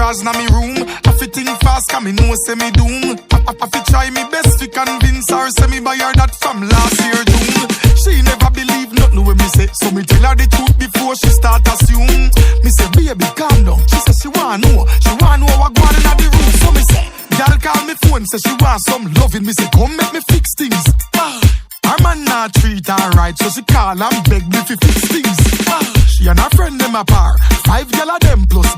drawers na me room. I fi think fast, cause me know say me doom. I fi try me best to convince her, say me buy her that from last year June. She never believe nothing when me say, so me tell her the truth before she start assume. Me say, baby, calm down. She say she want know what going on in the room. So me say, girl call me phone, say she want some loving. Me say, come make me fix things. Her man not treat her right, so she call and beg me fi fix things. She and her friend them apart, 5 gyal of them plus